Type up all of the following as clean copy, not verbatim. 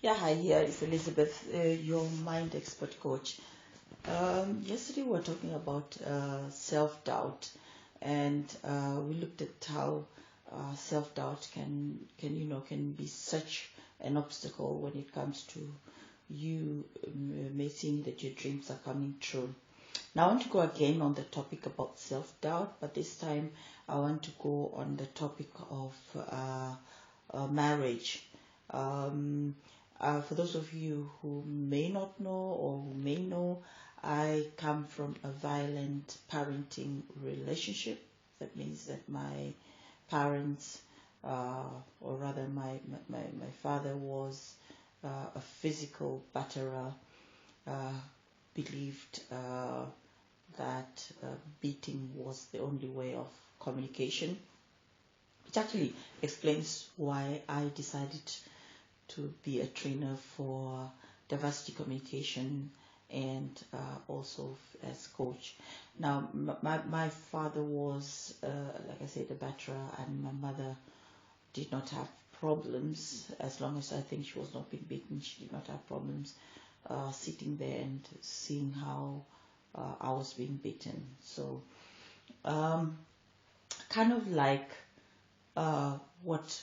Yeah, hi, here is Elizabeth, your mind expert coach. Yesterday we were talking about self-doubt, and we looked at how self-doubt can be such an obstacle when it comes to you seeing that your dreams are coming true. Now I want to go again on the topic about self-doubt, but this time I want to go on the topic of marriage. For those of you who may not know or who may know, I come from a violent parenting relationship. That means that my parents, or rather my father was a physical batterer, believed that beating was the only way of communication, which actually explains why I decided to be a trainer for diversity communication and also as coach. Now, my father was, like I said, a batterer, and my mother did not have problems. As long as I think she was not being beaten, she did not have problems sitting there and seeing how I was being beaten. So, kind of like what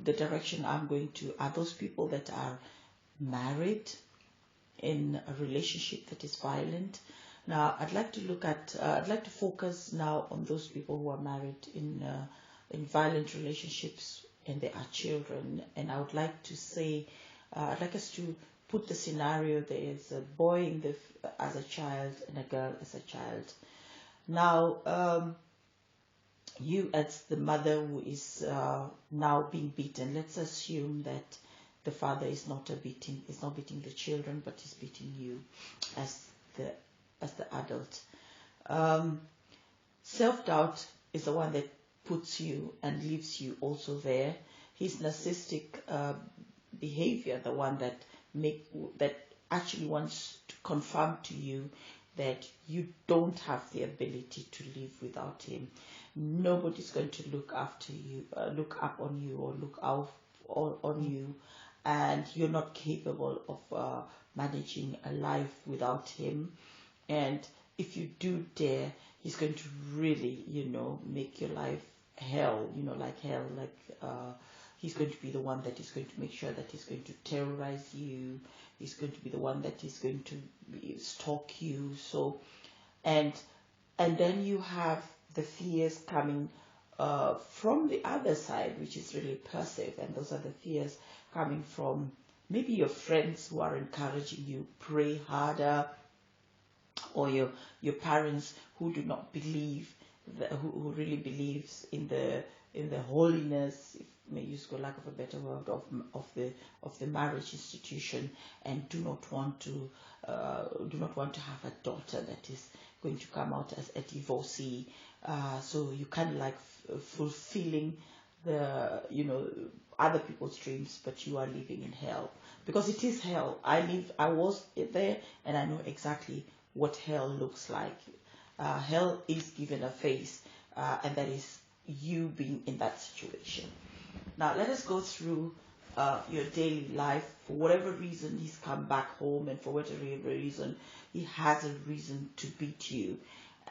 the direction I'm going to are those people that are married in a relationship that is violent. Now, I'd like to focus now on those people who are married in violent relationships and they are children. And I would like to say, I'd like us to put the scenario: there is a boy as a child and a girl as a child. Now, you as the mother who is now being beaten, let's assume that the father is not beating the children, but is beating you as the adult. Self-doubt is the one that puts you and leaves you also there. His narcissistic behavior, the one that actually wants to confirm to you that you don't have the ability to live without him. Nobody's going to look after you, look up on you, or look out on you, and you're not capable of managing a life without him. And if you do dare, he's going to really, make your life hell, like hell, he's going to be the one that is going to make sure that he's going to terrorize you. He's going to be the one that is going to stalk you. So, and then you have the fears coming from the other side, which is really passive, and those are the fears coming from maybe your friends who are encouraging you, pray harder, or your parents who do not believe, who really believes in the holiness, if may use for lack of a better word, of the marriage institution, and do not want to have a daughter that is going to come out as a divorcee. So you kind of like fulfilling the other people's dreams, but you are living in hell, because it is hell. I was there, and I know exactly what hell looks like. Hell is given a face, and that is you being in that situation. Now let us go through your daily life. For whatever reason he's come back home, and for whatever reason he has a reason to beat you,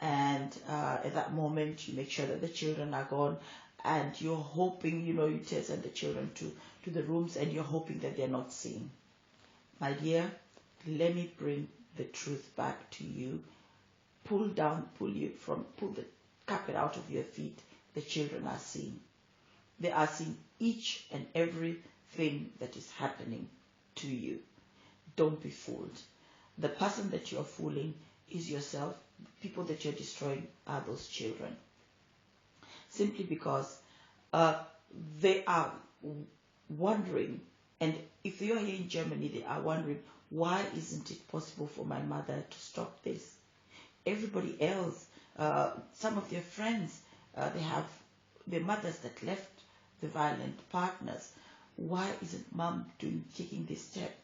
and at that moment you make sure that the children are gone, and you're hoping, you send the children to the rooms, and you're hoping that they're not seen. My dear, let me bring the truth back to you. Pull the carpet out of your feet. The children are seeing. They are seeing each and everything that is happening to you. Don't be fooled. The person that you're fooling is yourself. The people that you're destroying are those children. Simply because they are wondering, and if you're here in Germany, they are wondering, why isn't it possible for my mother to stop this? Everybody else, some of their friends, they have their mothers that left the violent partners. Why isn't mom taking this step?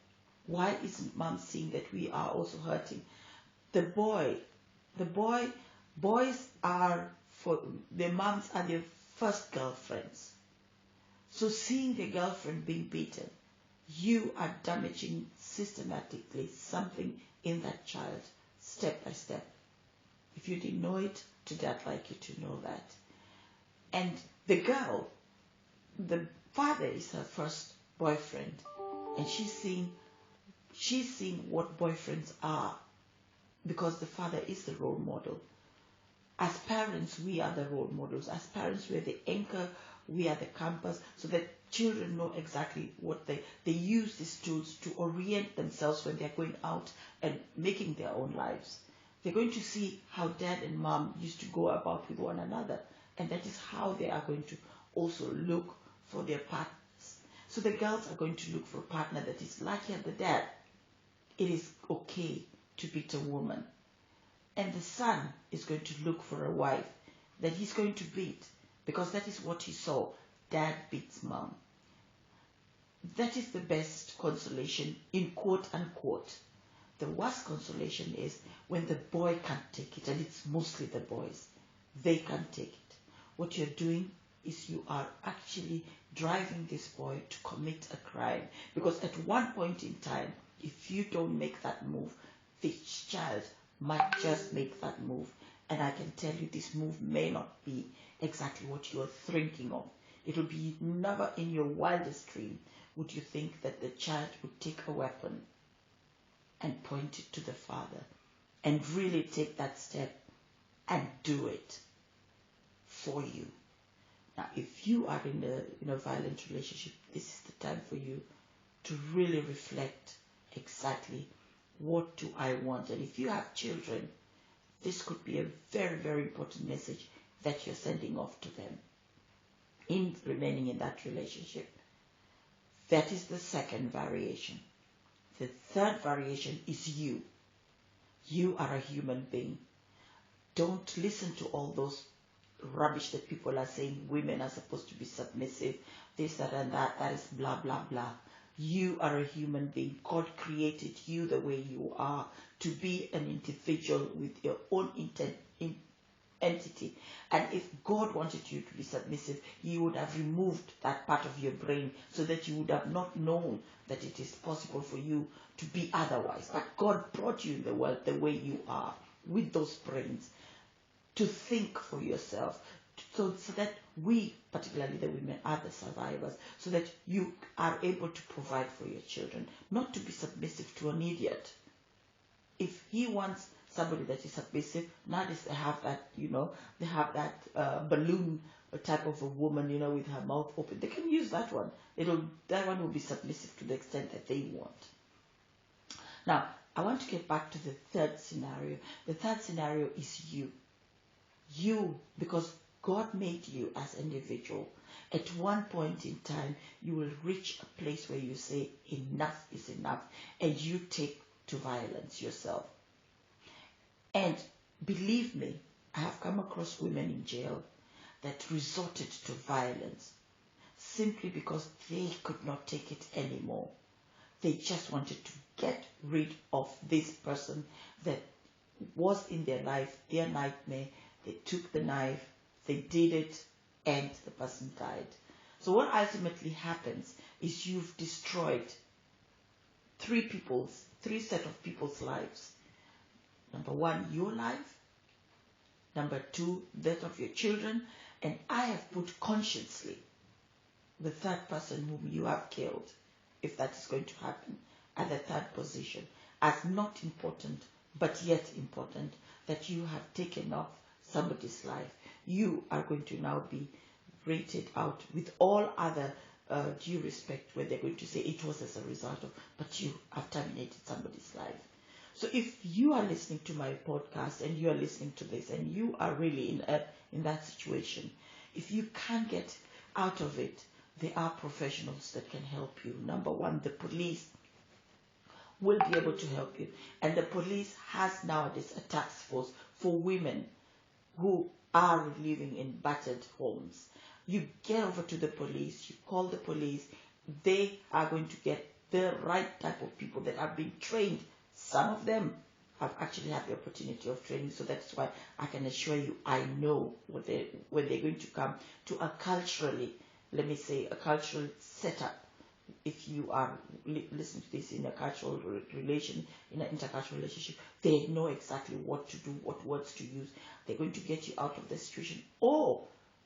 Why isn't mom seeing that we are also hurting? Boys are, for their moms, are their first girlfriends. So seeing their girlfriend being beaten, you are damaging systematically something in that child, step by step. If you didn't know it, today I'd like you to know that. And the girl, the father is her first boyfriend, and she's seeing what boyfriends are, because the father is the role model. As parents, we are the role models. As parents, we are the anchor, we are the compass, so that children know exactly what they use these tools to orient themselves when they're going out and making their own lives. They're going to see how dad and mom used to go about with one another, and that is how they are going to also look for their partners. So the girls are going to look for a partner that is like the dad. It is okay to beat a woman. And the son is going to look for a wife that he's going to beat, because that is what he saw. Dad beats mom. That is the best consolation, in quote unquote. The worst consolation is when the boy can't take it, and it's mostly the boys. They can't take it. What you're doing is you are actually driving this boy to commit a crime, because at one point in time, if you don't make that move, this child might just make that move. And I can tell you, this move may not be exactly what you're thinking of. It will be never in your wildest dream would you think that the child would take a weapon and point it to the father and really take that step and do it for you. Now, if you are in a violent relationship, this is the time for you to really reflect exactly, what do I want? And if you have children, this could be a very, very important message that you're sending off to them in remaining in that relationship. That is the second variation. The third variation is you. You are a human being. Don't listen to all those rubbish that people are saying women are supposed to be submissive, this, that, and that is blah, blah, blah. You are a human being. God created you the way you are, to be an individual with your own entity. And if God wanted you to be submissive, He would have removed that part of your brain, so that you would have not known that it is possible for you to be otherwise. But God brought you in the world the way you are, with those brains, to think for yourself, so that we, particularly the women, are the survivors, so that you are able to provide for your children, not to be submissive to an idiot. If he wants somebody that is submissive, nowadays they have that, they have that balloon type of a woman, with her mouth open. They can use that one. That one will be submissive to the extent that they want. Now, I want to get back to the third scenario. The third scenario is you. You, because God made you as an individual. At one point in time, you will reach a place where you say, enough is enough, and you take to violence yourself. And believe me, I have come across women in jail that resorted to violence simply because they could not take it anymore. They just wanted to get rid of this person that was in their life, their nightmare. They took the knife, they did it, and the person died. So what ultimately happens is you've destroyed three set of people's lives. Number one, your life. Number two, that of your children. And I have put consciously the third person whom you have killed, if that is going to happen, at the third position, as not important, but yet important, that you have taken off somebody's life. You are going to now be rated out with all other due respect, where they're going to say it was as a result of, but you have terminated somebody's life. So if you are listening to my podcast and you are listening to this and you are really in that situation, if you can't get out of it, there are professionals that can help you. Number one, the police will be able to help you. And the police has nowadays a task force for women who are living in battered homes. You get over to the police, you call the police, they are going to get the right type of people that have been trained. Some of them have actually had the opportunity of training, so that's why I can assure you, I know when they're going to come to a cultural setup, if you are listening to this in a cultural relation, in an intercultural relationship, they know exactly what to do, what words to use. They're going to get you out of the situation. Or,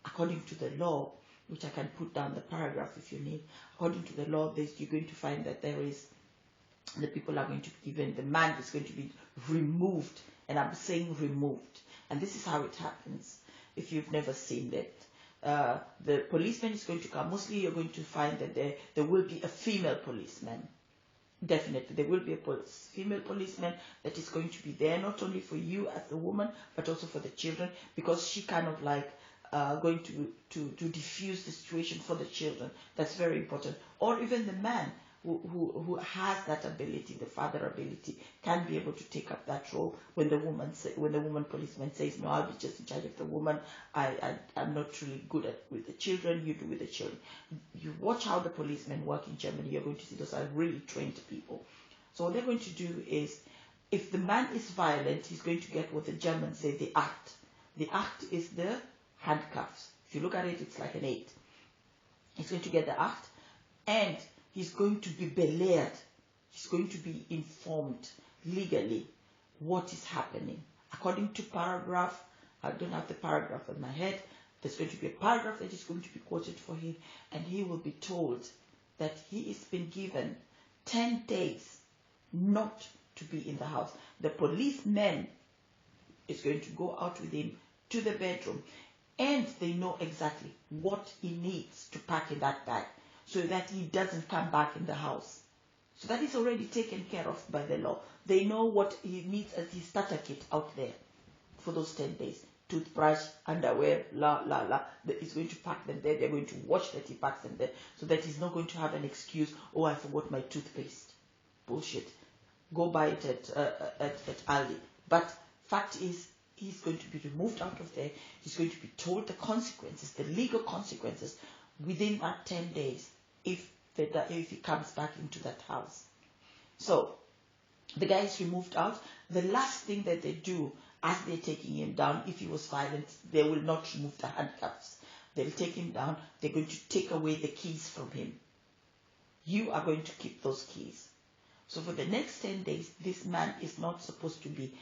according to the law, which I can put down the paragraph if you need, according to the law, you're going to find that the people are going to be given, the man is going to be removed, and I'm saying removed. And this is how it happens, if you've never seen that. The policeman is going to come. Mostly you're going to find that there will be a female policeman. Definitely, there will be a female policeman that is going to be there, not only for you as a woman, but also for the children, because she kind of like going to diffuse the situation for the children. That's very important. Or even the man who has that ability, the father ability, can be able to take up that role when the woman policeman says, no, I'll be just in charge of the woman. I'm not really good with the children. You do with the children. You watch how the policemen work in Germany. You're going to see those are really trained people. So what they're going to do is, if the man is violent, he's going to get what the Germans say, the act. The act is the handcuffs. If you look at it, it's like an 8. He's going to get the act, and he's going to be belehrd. He's going to be informed legally what is happening. According to paragraph, I don't have the paragraph in my head, there's going to be a paragraph that is going to be quoted for him, and he will be told that he has been given 10 days not to be in the house. The policeman is going to go out with him to the bedroom, and they know exactly what he needs to pack in that bag, so that he doesn't come back in the house. So that is already taken care of by the law. They know what he needs as his starter kit out there for those 10 days. Toothbrush, underwear, He's going to pack them there. They're going to watch that he packs them there, so that he's not going to have an excuse, oh, I forgot my toothpaste. Bullshit. Go buy it at Aldi. But fact is, he's going to be removed out of there. He's going to be told the consequences, the legal consequences, within that 10 days if he comes back into that house. So the guy is removed out. The last thing that they do as they're taking him down, if he was violent, they will not remove the handcuffs. They'll take him down. They're going to take away the keys from him. You are going to keep those keys. So for the next 10 days, this man is not supposed to be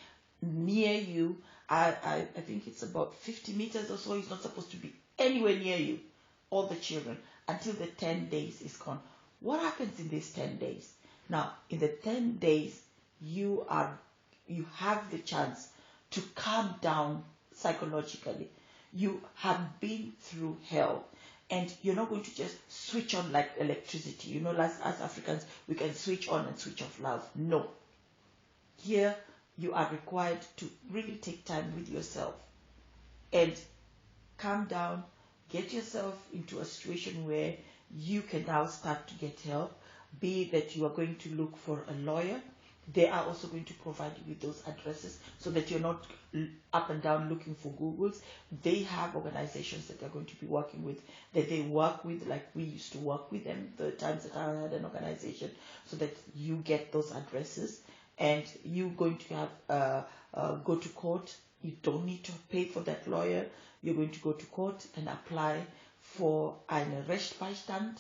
near you. I think it's about 50 meters or so. He's not supposed to be anywhere near you, all the children, until the 10 days is gone. What happens in these 10 days? Now, in the 10 days, you have the chance to calm down psychologically. You have been through hell, and you're not going to just switch on like electricity. You know, as Africans, we can switch on and switch off love. No. Here, you are required to really take time with yourself and calm down, get yourself into a situation where you can now start to get help, be that you are going to look for a lawyer. They are also going to provide you with those addresses so that you're not up and down looking for Googles. They have organizations that they're going to be working with, that they work with, like we used to work with them the times that I had an organization, so that you get those addresses, and you're going to have go to court. You don't need to pay for that lawyer. You're going to go to court and apply for eine Rechtsbeistand,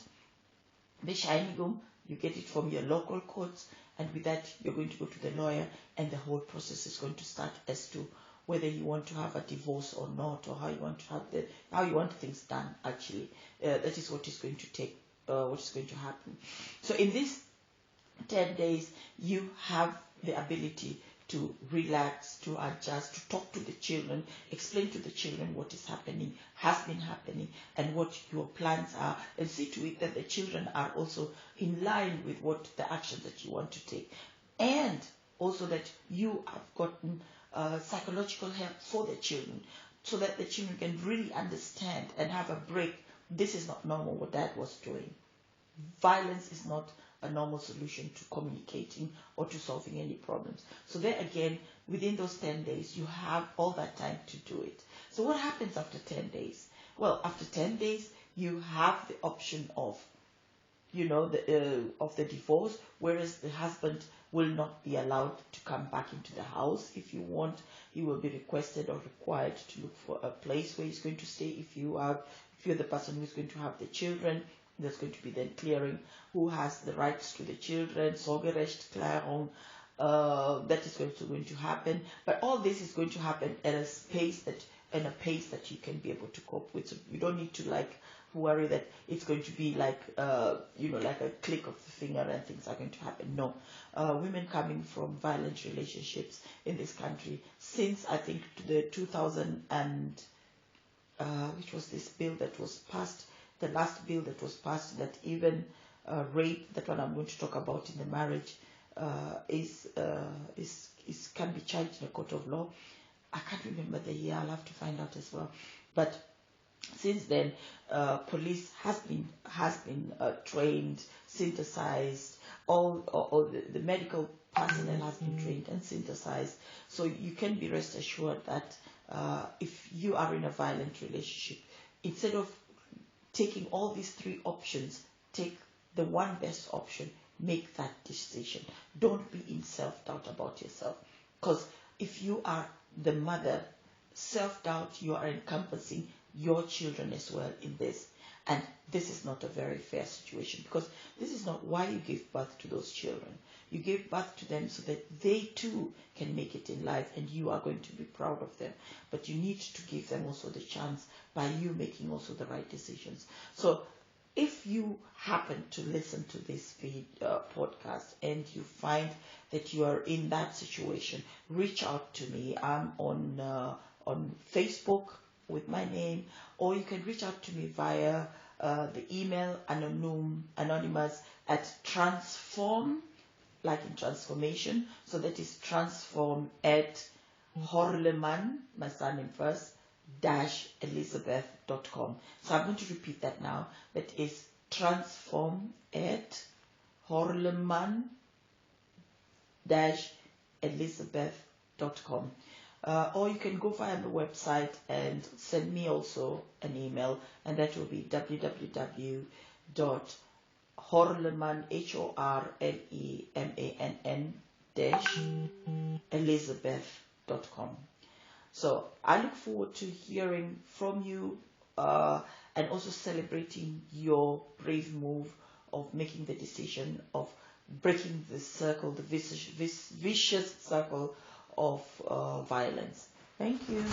Bescheinigung. You get it from your local courts, and with that, you're going to go to the lawyer, and the whole process is going to start as to whether you want to have a divorce or not, or how you want to have how you want things done. Actually, that is what is going to take, what is going to happen. So in these 10 days, you have the ability to relax, to adjust, to talk to the children, explain to the children what is happening, has been happening, and what your plans are, and see to it that the children are also in line with what the actions that you want to take. And also that you have gotten psychological help for the children, so that the children can really understand and have a break. This is not normal what Dad was doing. Violence is not a normal solution to communicating or to solving any problems. So there again, within those 10 days, you have all that time to do it. So what happens after 10 days? Well, after 10 days, you have the option of, of the divorce, whereas the husband will not be allowed to come back into the house. If you want, he will be requested or required to look for a place where he's going to stay if you're the person who's going to have the children. There's going to be then clearing who has the rights to the children, Sorgerechtklärung. That is going to happen. But all this is going to happen at a pace that you can be able to cope with. So you don't need to worry that it's going to be like a click of the finger and things are going to happen. No. Women coming from violent relationships in this country since I think the 2000 and which was this bill that was passed, the last bill that was passed, that even rape, that one I'm going to talk about in the marriage, can be charged in a court of law. I can't remember the year. I'll have to find out as well. But since then, police has been trained, synthesized. All the medical personnel has been trained and synthesized. So you can be rest assured that if you are in a violent relationship, instead of taking all these three options, take the one best option. Make that decision. Don't be in self-doubt about yourself. Because if you are the mother, self-doubt, you are encompassing your children as well in this. And this is not a very fair situation, because this is not why you give birth to those children. You gave birth to them so that they too can make it in life, and you are going to be proud of them. But you need to give them also the chance by you making also the right decisions. So if you happen to listen to this podcast and you find that you are in that situation, reach out to me. I'm on Facebook with my name, or you can reach out to me via the email anonymous at transform, like in transformation. So that is transform at Horleman, my surname first, -elizabeth.com. So I'm going to repeat that now. That is transform at Horleman -elizabeth.com. Or you can go via the website and send me also an email, and that will be www.horleman, HORLEMAN-elizabeth.com. So I look forward to hearing from you and also celebrating your brave move of making the decision of breaking the circle, the vicious circle of violence. Thank you.